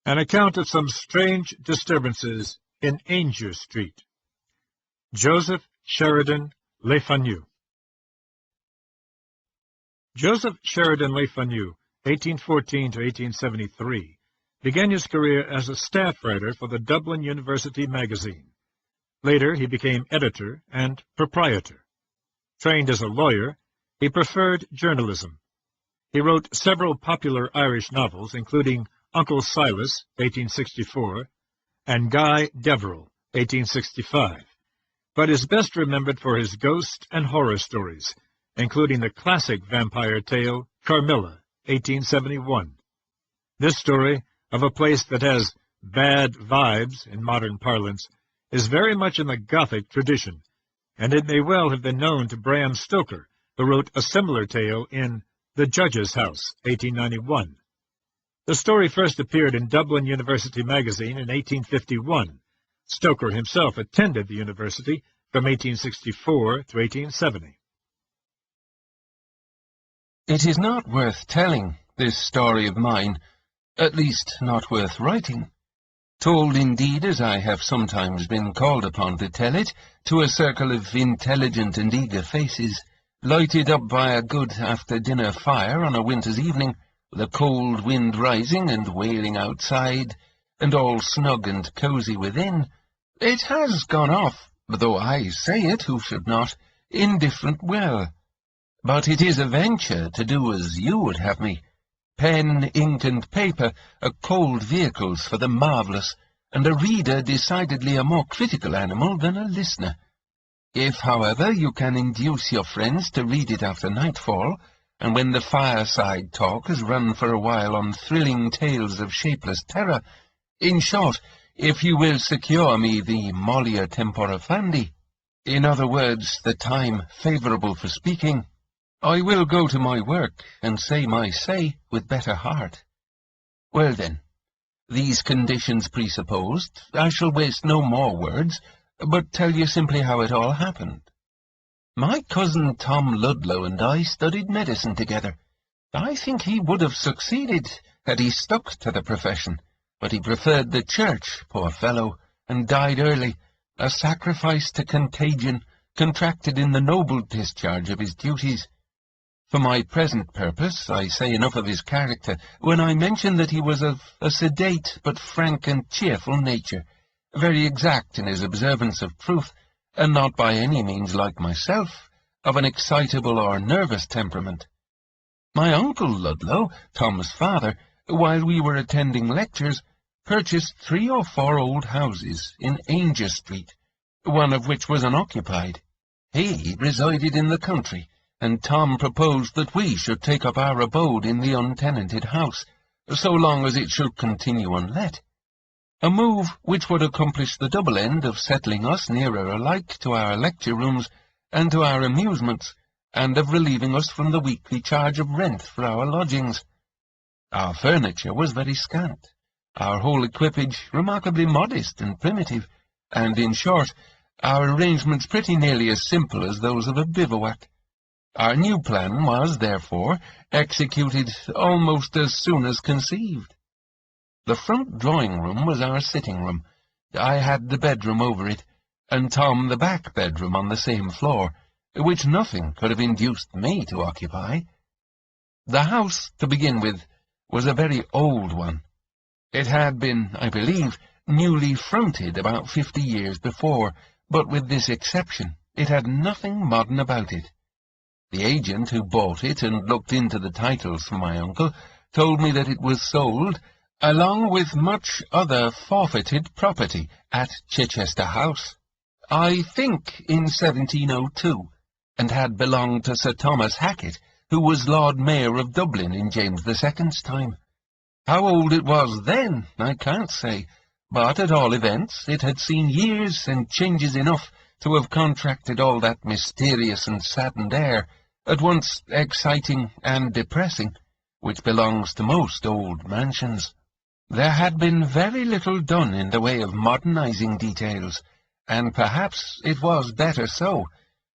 An account of some strange disturbances in Ainger Street. Joseph Sheridan Le Fanu. Joseph Sheridan Le Fanu, 1814 to 1873, began his career as a staff writer for the Dublin University magazine. Later he became editor and proprietor. Trained as a lawyer, he preferred journalism. He wrote several popular Irish novels, including Uncle Silas, 1864, and Guy Deverell, 1865, but is best remembered for his ghost and horror stories, including the classic vampire tale Carmilla, 1871. This story, of a place that has bad vibes in modern parlance, is very much in the Gothic tradition, and it may well have been known to Bram Stoker, who wrote a similar tale in The Judge's House, 1891. The story first appeared in Dublin University magazine in 1851. Stoker himself attended the university from 1864 to 1870. It is not worth telling, this story of mine, at least not worth writing. Told indeed, as I have sometimes been called upon to tell it, to a circle of intelligent and eager faces, lighted up by a good after-dinner fire on a winter's evening, with a cold wind rising and wailing outside, and all snug and cosy within, it has gone off, though I say it who should not, indifferent well. But it is a venture to do as you would have me. Pen, ink, and paper are cold vehicles for the marvellous, and a reader decidedly a more critical animal than a listener. If, however, you can induce your friends to read it after nightfall, and when the fireside talk has run for a while on thrilling tales of shapeless terror, in short, if you will secure me the mollia tempora fandi, in other words, the time favourable for speaking, I will go to my work and say my say with better heart. Well then, these conditions presupposed, I shall waste no more words, but tell you simply how it all happened. My cousin Tom Ludlow and I studied medicine together. I think he would have succeeded had he stuck to the profession, but he preferred the church, poor fellow, and died early, a sacrifice to contagion contracted in the noble discharge of his duties. For my present purpose, I say enough of his character when I mention that he was of a sedate but frank and cheerful nature, very exact in his observance of truth, and not by any means like myself, of an excitable or nervous temperament. My uncle Ludlow, Tom's father, while we were attending lectures, purchased 3 or 4 old houses in Ainger Street, one of which was unoccupied. He resided in the country, and Tom proposed that we should take up our abode in the untenanted house, so long as it should continue unlet. A move which would accomplish the double end of settling us nearer alike to our lecture rooms and to our amusements, and of relieving us from the weekly charge of rent for our lodgings. Our furniture was very scant, our whole equipage remarkably modest and primitive, and, in short, our arrangements pretty nearly as simple as those of a bivouac. Our new plan was, therefore, executed almost as soon as conceived. The front drawing-room was our sitting-room. I had the bedroom over it, and Tom the back bedroom on the same floor, which nothing could have induced me to occupy. The house, to begin with, was a very old one. It had been, I believe, newly fronted about 50 years before, but with this exception, it had nothing modern about it. The agent who bought it and looked into the titles for my uncle told me that it was sold, along with much other forfeited property, at Chichester House, I think in 1702, and had belonged to Sir Thomas Hackett, who was Lord Mayor of Dublin in James II's time. How old it was then, I can't say, but at all events it had seen years and changes enough to have contracted all that mysterious and saddened air, at once exciting and depressing, which belongs to most old mansions. There had been very little done in the way of modernizing details, and perhaps it was better so,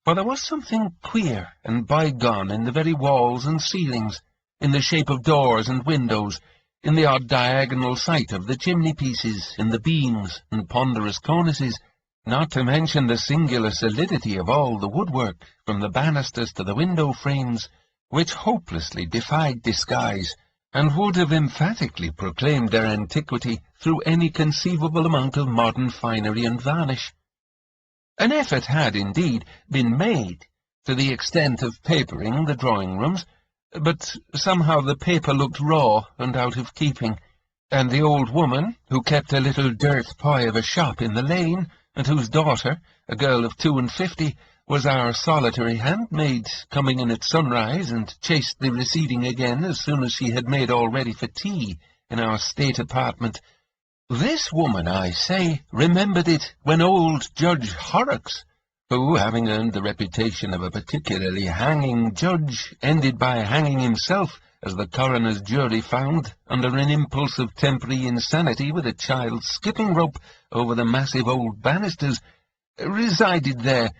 for there was something queer and bygone in the very walls and ceilings, in the shape of doors and windows, in the odd diagonal sight of the chimney-pieces, in the beams and ponderous cornices, not to mention the singular solidity of all the woodwork, from the banisters to the window frames, which hopelessly defied disguise, and would have emphatically proclaimed their antiquity through any conceivable amount of modern finery and varnish. An effort had, indeed, been made to the extent of papering the drawing-rooms, but somehow the paper looked raw and out of keeping, and the old woman, who kept a little dirt-pie of a shop in the lane, and whose daughter, a girl of 52, was our solitary handmaid, coming in at sunrise and chastely receding again as soon as she had made all ready for tea in our state apartment. This woman, I say, remembered it when old Judge Horrocks, who, having earned the reputation of a particularly hanging judge, ended by hanging himself, as the coroner's jury found, under an impulse of temporary insanity with a child's skipping rope over the massive old banisters, resided there,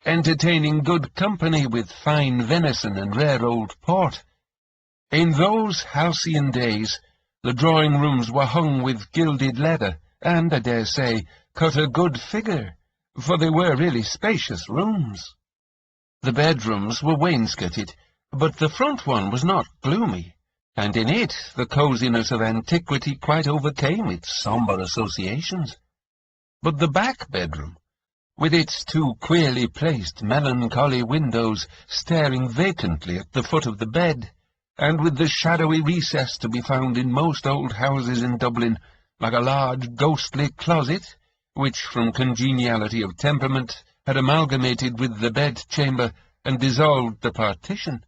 entertaining good company with fine venison and rare old port. In those halcyon days, the drawing-rooms were hung with gilded leather, and, I dare say, cut a good figure, for they were really spacious rooms. The bedrooms were wainscoted, but the front one was not gloomy, and in it the cosiness of antiquity quite overcame its sombre associations. But the back bedroom, with its two queerly placed melancholy windows staring vacantly at the foot of the bed, and with the shadowy recess to be found in most old houses in Dublin, like a large ghostly closet, which, from congeniality of temperament, had amalgamated with the bed-chamber and dissolved the partition.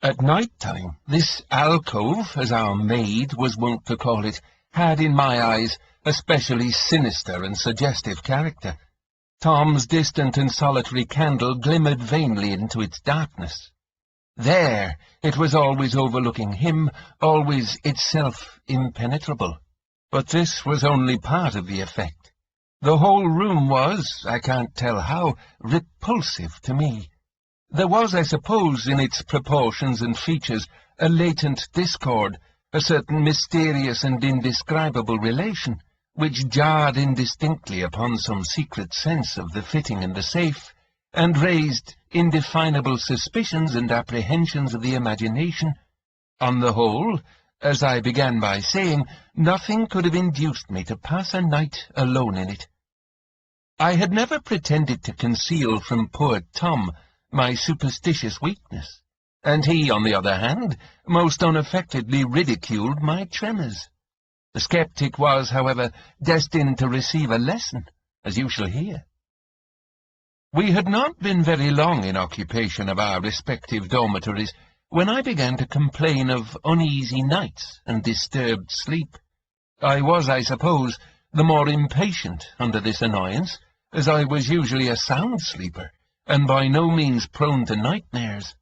At night-time, this alcove, as our maid was wont to call it, had, in my eyes, a specially sinister and suggestive character. Tom's distant and solitary candle glimmered vainly into its darkness. There it was always overlooking him, always itself impenetrable. But this was only part of the effect. The whole room was, I can't tell how, repulsive to me. There was, I suppose, in its proportions and features, a latent discord, a certain mysterious and indescribable relation, which jarred indistinctly upon some secret sense of the fitting and the safe, and raised indefinable suspicions and apprehensions of the imagination. On the whole, as I began by saying, nothing could have induced me to pass a night alone in it. I had never pretended to conceal from poor Tom my superstitious weakness, and he, on the other hand, most unaffectedly ridiculed my tremors. The sceptic was, however, destined to receive a lesson, as you shall hear. We had not been very long in occupation of our respective dormitories when I began to complain of uneasy nights and disturbed sleep. I was, I suppose, the more impatient under this annoyance, as I was usually a sound sleeper, and by no means prone to nightmares.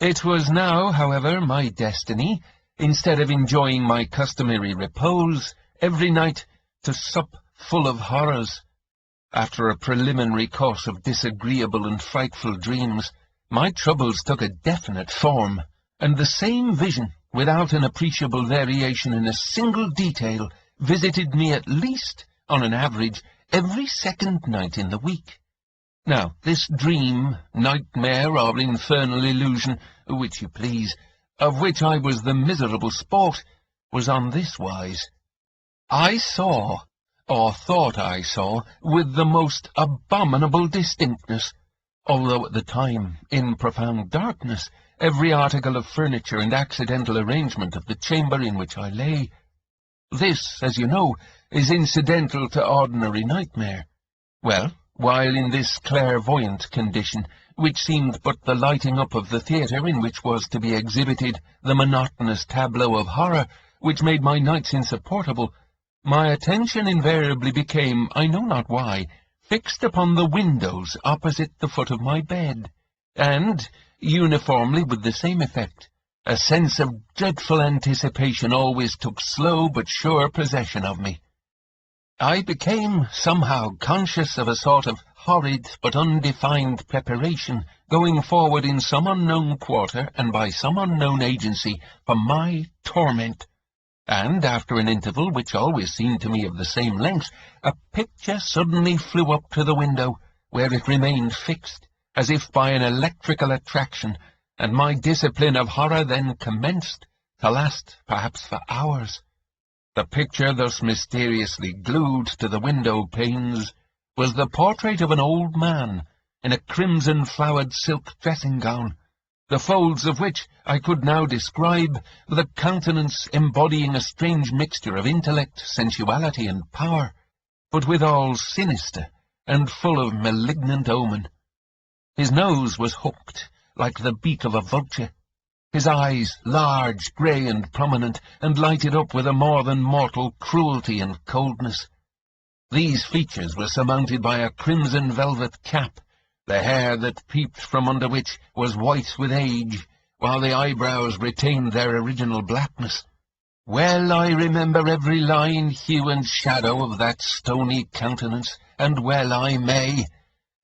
It was now, however, my destiny, instead of enjoying my customary repose, every night to sup full of horrors. After a preliminary course of disagreeable and frightful dreams, my troubles took a definite form, and the same vision, without an appreciable variation in a single detail, visited me at least, on an average, every second night in the week. Now, this dream, nightmare, or infernal illusion, which you please, of which I was the miserable sport, was on this wise. I saw, or thought I saw, with the most abominable distinctness, although at the time, in profound darkness, every article of furniture and accidental arrangement of the chamber in which I lay. This, as you know, is incidental to ordinary nightmare. Well, while in this clairvoyant condition, which seemed but the lighting up of the theatre in which was to be exhibited the monotonous tableau of horror, which made my nights insupportable, my attention invariably became, I know not why, fixed upon the windows opposite the foot of my bed, and, uniformly with the same effect, a sense of dreadful anticipation always took slow but sure possession of me. I became somehow conscious of a sort of horrid but undefined preparation going forward in some unknown quarter and by some unknown agency for my torment. and after an interval which always seemed to me of the same length, a picture suddenly flew up to the window, where it remained fixed, as if by an electrical attraction, and my discipline of horror then commenced, to last perhaps for hours. The picture thus mysteriously glued to the window panes was the portrait of an old man in a crimson-flowered silk dressing-gown, the folds of which I could now describe with a countenance embodying a strange mixture of intellect, sensuality, and power, but withal sinister and full of malignant omen. His nose was hooked, like the beak of a vulture, his eyes large, grey, and prominent, and lighted up with a more than mortal cruelty and coldness. These features were surmounted by a crimson velvet cap, the hair that peeped from under which was white with age, while the eyebrows retained their original blackness. Well I remember every line, hue, and shadow of that stony countenance, and well I may.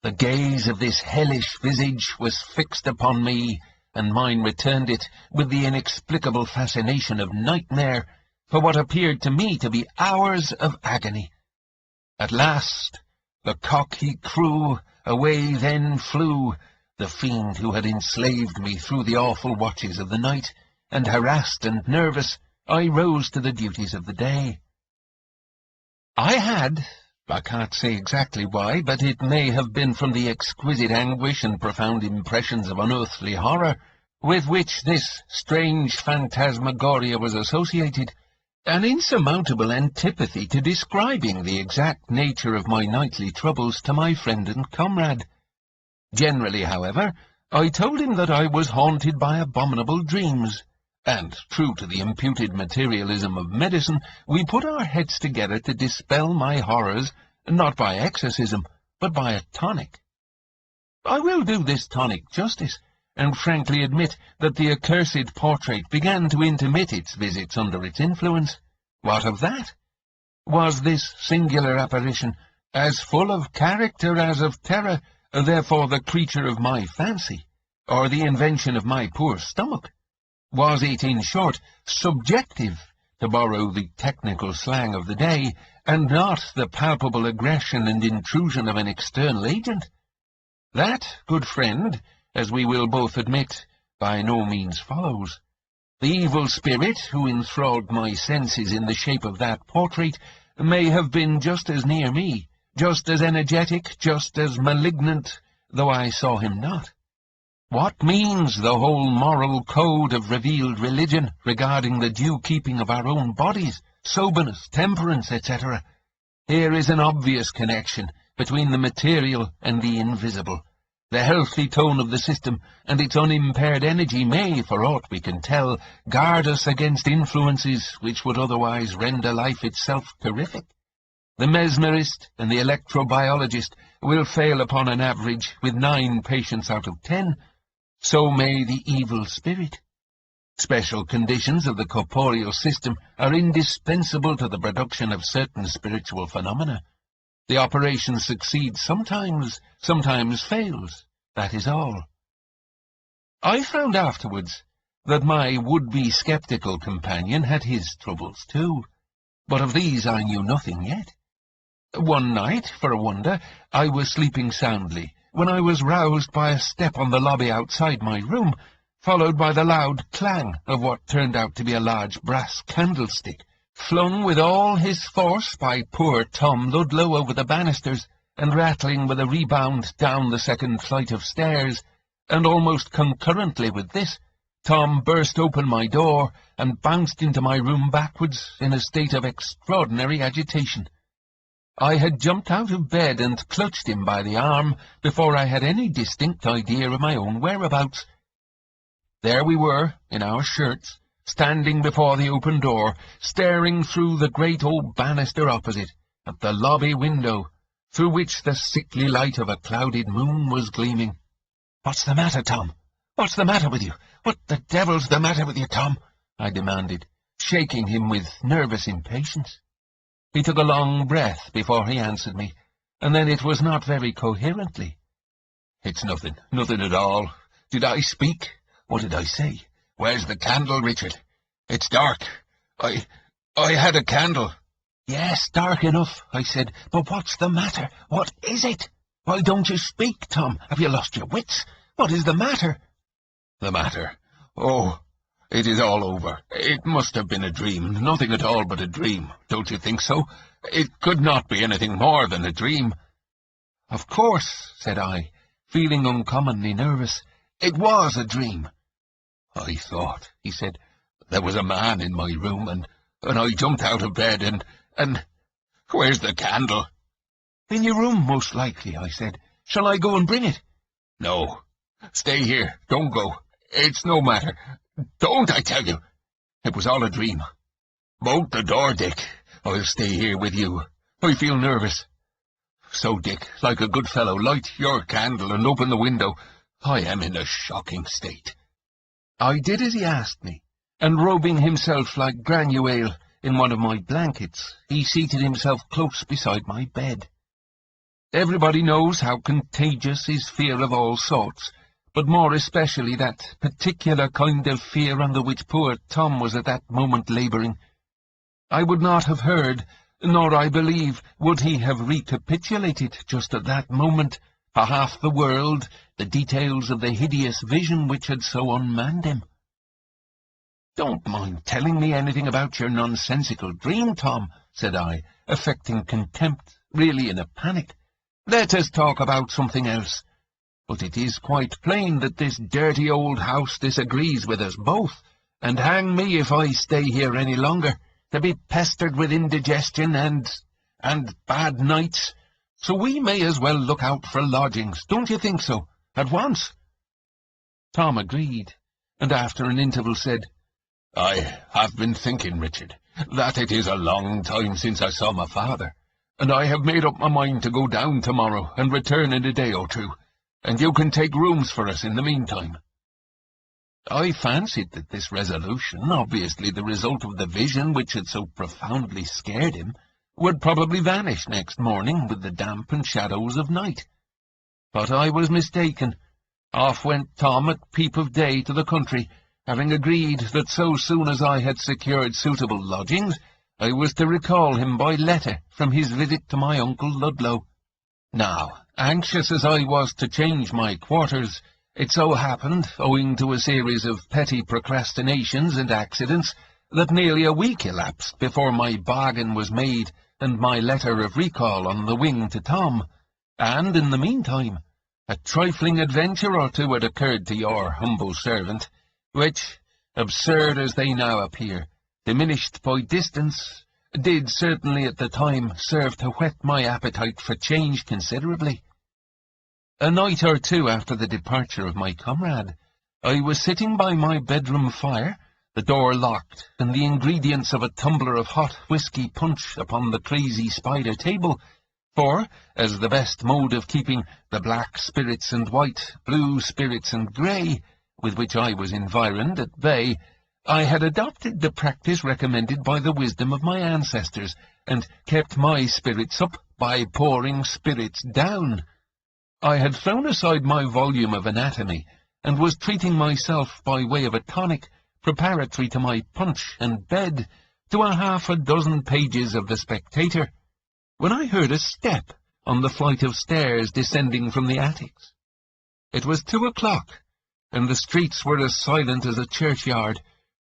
The gaze of this hellish visage was fixed upon me, and mine returned it with the inexplicable fascination of nightmare, for what appeared to me to be hours of agony. At last, the cock he crew, away then flew, the fiend who had enslaved me through the awful watches of the night, and harassed and nervous, I rose to the duties of the day. I can't say exactly why, but it may have been from the exquisite anguish and profound impressions of unearthly horror with which this strange phantasmagoria was associated, an insurmountable antipathy to describing the exact nature of my nightly troubles to my friend and comrade. Generally, however, I told him that I was haunted by abominable dreams, and, true to the imputed materialism of medicine, we put our heads together to dispel my horrors, not by exorcism, but by a tonic. I will do this tonic justice, and frankly admit that the accursed portrait began to intermit its visits under its influence. What of that? Was this singular apparition as full of character as of terror, therefore the creature of my fancy, or the invention of my poor stomach? Was it, in short, subjective, to borrow the technical slang of the day, and not the palpable aggression and intrusion of an external agent? That, good friend, as we will both admit, by no means follows. The evil spirit who enthralled my senses in the shape of that portrait may have been just as near me, just as energetic, just as malignant, though I saw him not. What means the whole moral code of revealed religion regarding the due keeping of our own bodies, soberness, temperance, etc.? Here is an obvious connection between the material and the invisible. The healthy tone of the system and its unimpaired energy may, for aught we can tell, guard us against influences which would otherwise render life itself terrific. The mesmerist and the electrobiologist will fail upon an average with 9 patients out of 10. So may the evil spirit. Special conditions of the corporeal system are indispensable to the production of certain spiritual phenomena. The operation succeeds sometimes, sometimes fails, that is all. I found afterwards that my would-be sceptical companion had his troubles too, but of these I knew nothing yet. One night, for a wonder, I was sleeping soundly, when I was roused by a step on the lobby outside my room, followed by the loud clang of what turned out to be a large brass candlestick, flung with all his force by poor Tom Ludlow over the banisters, and rattling with a rebound down the second flight of stairs, and almost concurrently with this, Tom burst open my door and bounced into my room backwards in a state of extraordinary agitation. I had jumped out of bed and clutched him by the arm before I had any distinct idea of my own whereabouts. There we were, in our shirts, standing before the open door, staring through the great old banister opposite, at the lobby window, through which the sickly light of a clouded moon was gleaming. "What's the matter, Tom? What's the matter with you? What the devil's the matter with you, Tom?" I demanded, shaking him with nervous impatience. He took a long breath before he answered me, and then it was not very coherently. "It's nothing, nothing at all. Did I speak? What did I say? Where's the candle, Richard? It's dark. I had a candle. Yes, dark enough, I said. But what's the matter? What is it? Why don't you speak, Tom? Have you lost your wits? What is the matter? The matter? Oh, it is all over. It must have been a dream. Nothing at all but a dream. Don't you think so? It could not be anything more than a dream. Of course, said I, feeling uncommonly nervous. It was a dream. I thought, he said, there was a man in my room, and I jumped out of bed, and where's the candle? In your room, most likely, I said. Shall I go and bring it? No. Stay here. Don't go. It's no matter. Don't, I tell you. It was all a dream. Bolt the door, Dick. I'll stay here with you. I feel nervous. So, Dick, like a good fellow, light your candle and open the window. I am in a shocking state. I did as he asked me, and robing himself like Granuaile in one of my blankets, he seated himself close beside my bed. Everybody knows how contagious is fear of all sorts, but more especially that particular kind of fear under which poor Tom was at that moment labouring. I would not have heard, nor, I believe, would he have recapitulated just at that moment, for half the world, the details of the hideous vision which had so unmanned him. "Don't mind telling me anything about your nonsensical dream, Tom," said I, affecting contempt, really in a panic. "Let us talk about something else. But it is quite plain that this dirty old house disagrees with us both, and hang me if I stay here any longer, to be pestered with indigestion and bad nights. So we may as well look out for lodgings, don't you think so, at once?" Tom agreed, and after an interval said, "I have been thinking, Richard, that it is a long time since I saw my father, and I have made up my mind to go down tomorrow and return in a day or two, and you can take rooms for us in the meantime." I fancied that this resolution, obviously the result of the vision which had so profoundly scared him, would probably vanish next morning with the damp and shadows of night. But I was mistaken. Off went Tom at peep of day to the country, having agreed that so soon as I had secured suitable lodgings, I was to recall him by letter from his visit to my Uncle Ludlow. Now, anxious as I was to change my quarters, it so happened, owing to a series of petty procrastinations and accidents, that nearly a week elapsed before my bargain was made and my letter of recall on the wing to Tom, and in the meantime a trifling adventure or two had occurred to your humble servant, which, absurd as they now appear, diminished by distance, did certainly at the time serve to whet my appetite for change considerably. A night or two after the departure of my comrade, I was sitting by my bedroom fire, the door locked, and the ingredients of a tumbler of hot whisky punch upon the crazy spider table, for, as the best mode of keeping the black spirits and white, blue spirits and grey, with which I was environed, at bay, I had adopted the practice recommended by the wisdom of my ancestors, and kept my spirits up by pouring spirits down. I had thrown aside my volume of anatomy, and was treating myself by way of a tonic, preparatory to my punch and bed, to a half-a-dozen pages of the Spectator, when I heard a step on the flight of stairs descending from the attics. It was 2 o'clock, and the streets were as silent as a churchyard.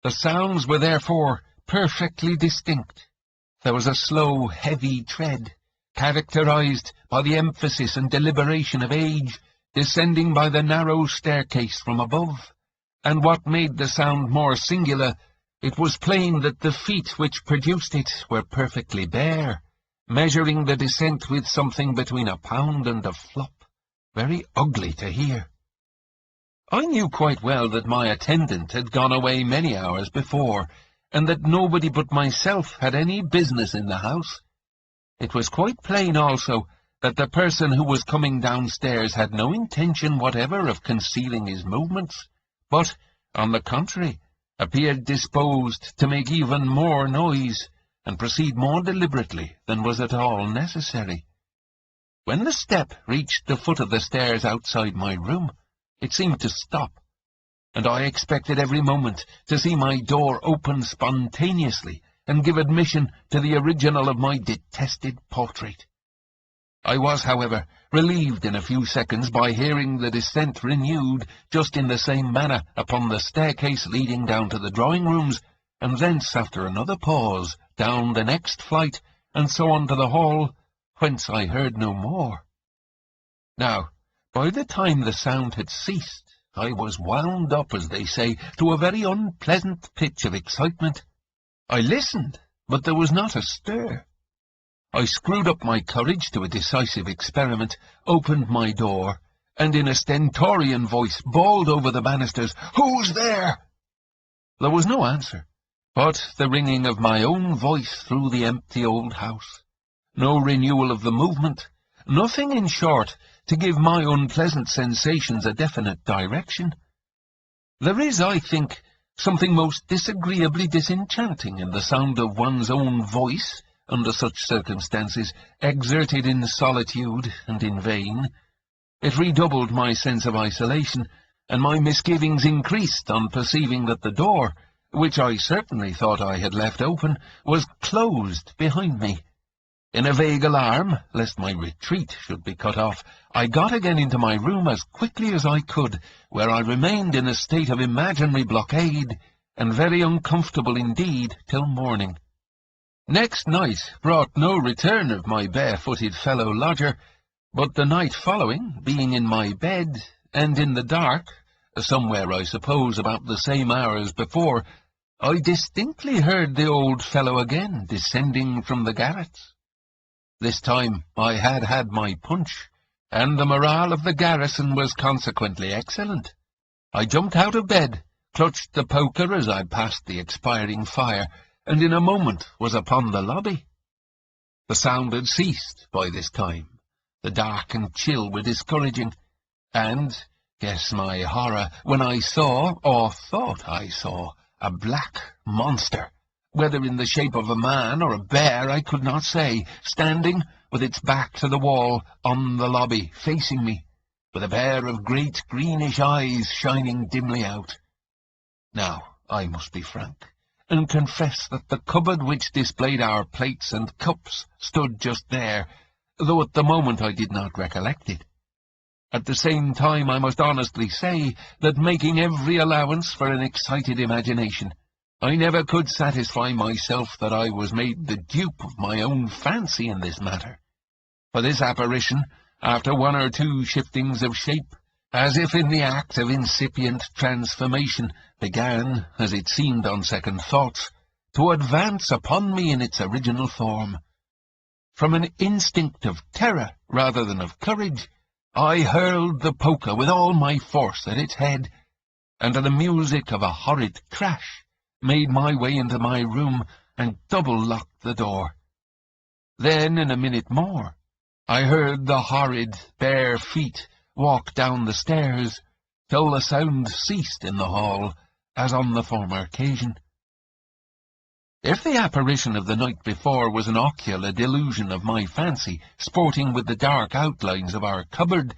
The sounds were therefore perfectly distinct. There was a slow, heavy tread, characterized by the emphasis and deliberation of age, descending by the narrow staircase from above, and what made the sound more singular, it was plain that the feet which produced it were perfectly bare, measuring the descent with something between a pound and a flop, very ugly to hear. I knew quite well that my attendant had gone away many hours before, and that nobody but myself had any business in the house. It was quite plain also that the person who was coming downstairs had no intention whatever of concealing his movements, but, on the contrary, appeared disposed to make even more noise, and proceed more deliberately than was at all necessary. When the step reached the foot of the stairs outside my room, it seemed to stop, and I expected every moment to see my door open spontaneously, and give admission to the original of my detested portrait. I was, however, relieved in a few seconds by hearing the descent renewed just in the same manner upon the staircase leading down to the drawing-rooms, and thence, after another pause, down the next flight, and so on to the hall, whence I heard no more. Now, by the time the sound had ceased, I was wound up, as they say, to a very unpleasant pitch of excitement. I listened, but there was not a stir. I screwed up my courage to a decisive experiment, opened my door, and in a stentorian voice bawled over the banisters, "Who's there?" There was no answer, but the ringing of my own voice through the empty old house. No renewal of the movement, nothing, in short, to give my unpleasant sensations a definite direction. There is, I think, something most disagreeably disenchanting in the sound of one's own voice, under such circumstances, exerted in solitude and in vain. It redoubled my sense of isolation, and my misgivings increased on perceiving that the door, which I certainly thought I had left open, was closed behind me. In a vague alarm, lest my retreat should be cut off, I got again into my room as quickly as I could, where I remained in a state of imaginary blockade, and very uncomfortable indeed till morning. Next night brought no return of my bare-footed fellow-lodger, but the night following, being in my bed, and in the dark, somewhere, I suppose, about the same hour as before, I distinctly heard the old fellow again descending from the garrets. This time I had had my punch, and the morale of the garrison was consequently excellent. I jumped out of bed, clutched the poker as I passed the expiring fire, and in a moment was upon the lobby. The sound had ceased by this time. The dark and chill were discouraging, and, guess my horror, when I saw, or thought I saw, a black monster, whether in the shape of a man or a bear I could not say, standing with its back to the wall on the lobby, facing me, with a pair of great greenish eyes shining dimly out. Now, I must be frank, and confess that the cupboard which displayed our plates and cups stood just there, though at the moment I did not recollect it. At the same time I must honestly say that, making every allowance for an excited imagination, I never could satisfy myself that I was made the dupe of my own fancy in this matter. For this apparition, after one or two shiftings of shape, as if in the act of incipient transformation, began, as it seemed on second thoughts, to advance upon me in its original form. From an instinct of terror rather than of courage, I hurled the poker with all my force at its head, and to the music of a horrid crash, made my way into my room and double-locked the door. Then, in a minute more, I heard the horrid bare feet walk down the stairs, till the sound ceased in the hall, as on the former occasion. If the apparition of the night before was an ocular delusion of my fancy, sporting with the dark outlines of our cupboard,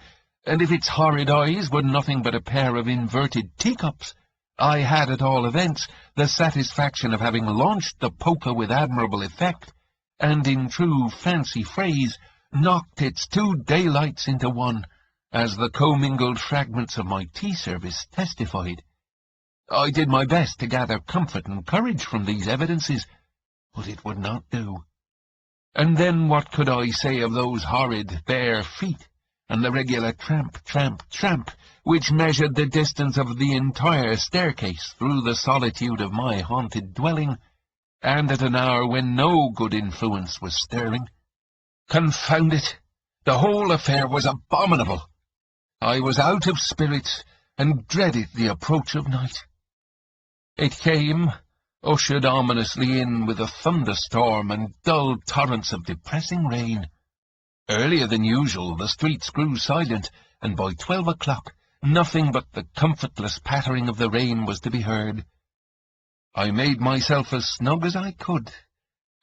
and if its horrid eyes were nothing but a pair of inverted teacups, I had, at all events, the satisfaction of having launched the poker with admirable effect, and, in true fancy phrase, knocked its two daylights into one, as the commingled fragments of my tea-service testified. I did my best to gather comfort and courage from these evidences, but it would not do. And then what could I say of those horrid bare feet, and the regular tramp, tramp, tramp, which measured the distance of the entire staircase through the solitude of my haunted dwelling, and at an hour when no good influence was stirring? Confound it! The whole affair was abominable. I was out of spirits, and dreaded the approach of night. It came, ushered ominously in with a thunderstorm and dull torrents of depressing rain. Earlier than usual the streets grew silent, and by 12 o'clock nothing but the comfortless pattering of the rain was to be heard. I made myself as snug as I could.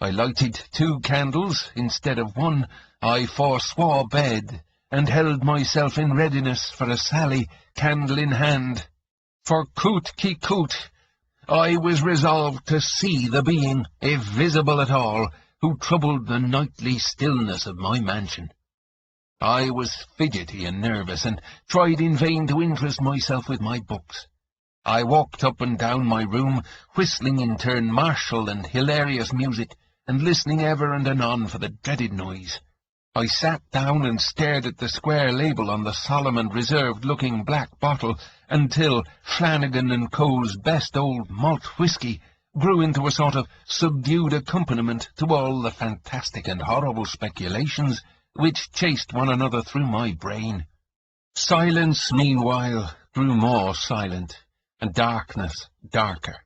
I lighted 2 candles instead of 1. I forswore bed, and held myself in readiness for a sally, candle in hand. For coute qui coute, I was resolved to see the being, if visible at all, who troubled the nightly stillness of my mansion. I was fidgety and nervous, and tried in vain to interest myself with my books. I walked up and down my room, whistling in turn martial and hilarious music, and listening ever and anon for the dreaded noise. I sat down and stared at the square label on the solemn and reserved-looking black bottle, until Flanagan & Co.'s best old malt whisky grew into a sort of subdued accompaniment to all the fantastic and horrible speculations which chased one another through my brain. Silence, meanwhile, grew more silent, and darkness darker.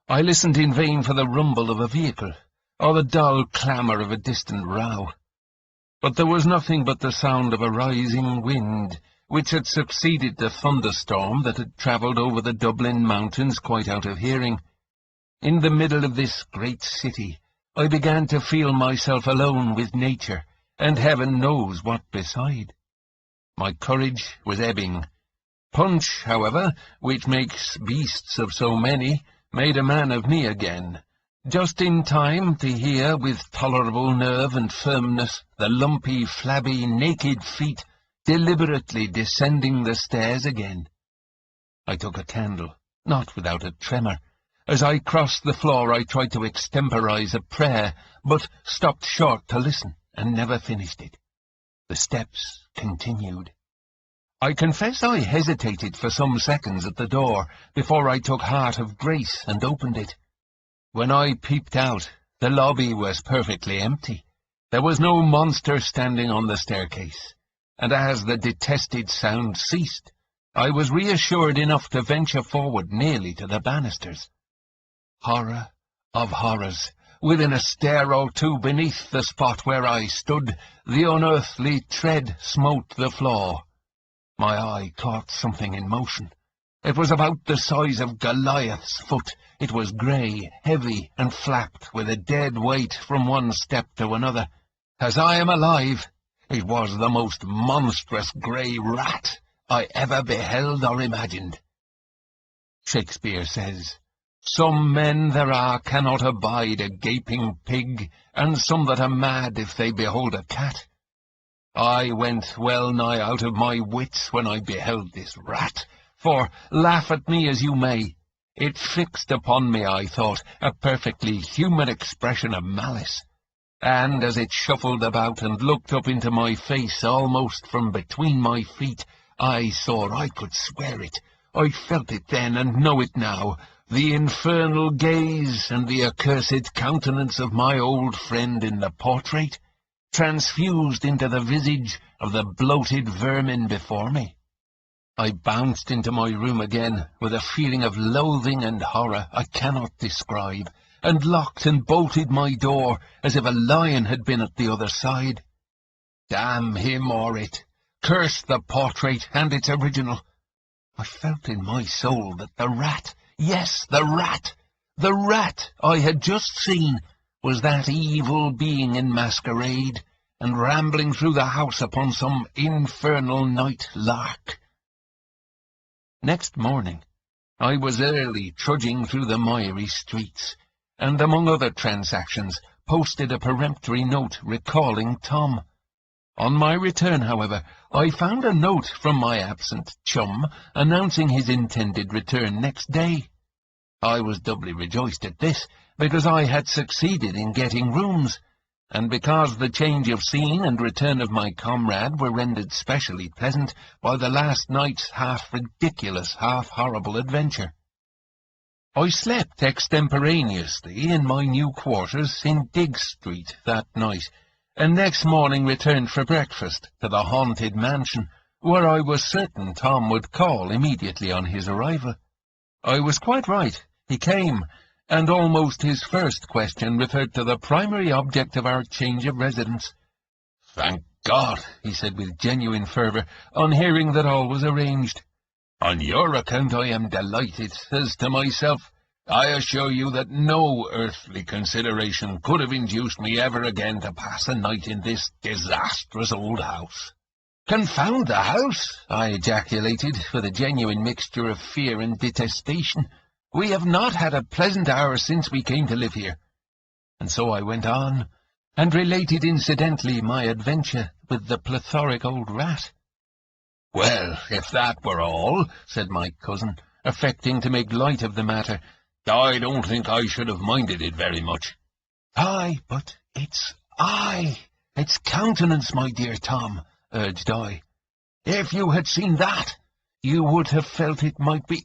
I listened in vain for the rumble of a vehicle, or the dull clamour of a distant row. But there was nothing but the sound of a rising wind, which had succeeded the thunderstorm that had travelled over the Dublin mountains quite out of hearing. In the middle of this great city, I began to feel myself alone with nature, and heaven knows what beside. My courage was ebbing. Punch, however, which makes beasts of so many, made a man of me again, just in time to hear with tolerable nerve and firmness the lumpy, flabby, naked feet deliberately descending the stairs again. I took a candle, not without a tremor. As I crossed the floor I tried to extemporize a prayer, but stopped short to listen, and never finished it. The steps continued. I confess I hesitated for some seconds at the door before I took heart of grace and opened it. When I peeped out, the lobby was perfectly empty. There was no monster standing on the staircase, and as the detested sound ceased, I was reassured enough to venture forward nearly to the banisters. Horror of horrors! Within a stair or two beneath the spot where I stood, the unearthly tread smote the floor. My eye caught something in motion. It was about the size of Goliath's foot. It was grey, heavy, and flapped with a dead weight from one step to another. As I am alive, it was the most monstrous grey rat I ever beheld or imagined. Shakespeare says, "Some men there are cannot abide a gaping pig, and some that are mad if they behold a cat." I went well nigh out of my wits when I beheld this rat, for, laugh at me as you may, it fixed upon me, I thought, a perfectly human expression of malice, and as it shuffled about and looked up into my face almost from between my feet, I saw, I could swear it, I felt it then and know it now, the infernal gaze and the accursed countenance of my old friend in the portrait, transfused into the visage of the bloated vermin before me. I bounced into my room again with a feeling of loathing and horror I cannot describe, and locked and bolted my door as if a lion had been at the other side. Damn him or it! Curse the portrait and its original! I felt in my soul that the rat, yes, the rat I had just seen, was that evil being in masquerade, and rambling through the house upon some infernal night lark. Next morning, I was early trudging through the miry streets, and among other transactions posted a peremptory note recalling Tom. On my return, however, I found a note from my absent chum announcing his intended return next day. I was doubly rejoiced at this, because I had succeeded in getting rooms, and because the change of scene and return of my comrade were rendered specially pleasant by the last night's half-ridiculous, half-horrible adventure. I slept extemporaneously in my new quarters in Diggs Street that night, and next morning returned for breakfast to the haunted mansion, where I was certain Tom would call immediately on his arrival. I was quite right. He came, and almost his first question referred to the primary object of our change of residence. "Thank God," he said with genuine fervour, on hearing that all was arranged. "On your account I am delighted, as to myself, I assure you that no earthly consideration could have induced me ever again to pass a night in this disastrous old house." "Confound the house!" I ejaculated, with a genuine mixture of fear and detestation. We have not had a pleasant hour since we came to live here." And so I went on, and related incidentally my adventure with the plethoric old rat. "Well, if that were all," said my cousin, affecting to make light of the matter, "I don't think I should have minded it very much." "Aye, but it's countenance, my dear Tom," urged I. "If you had seen that, you would have felt it might be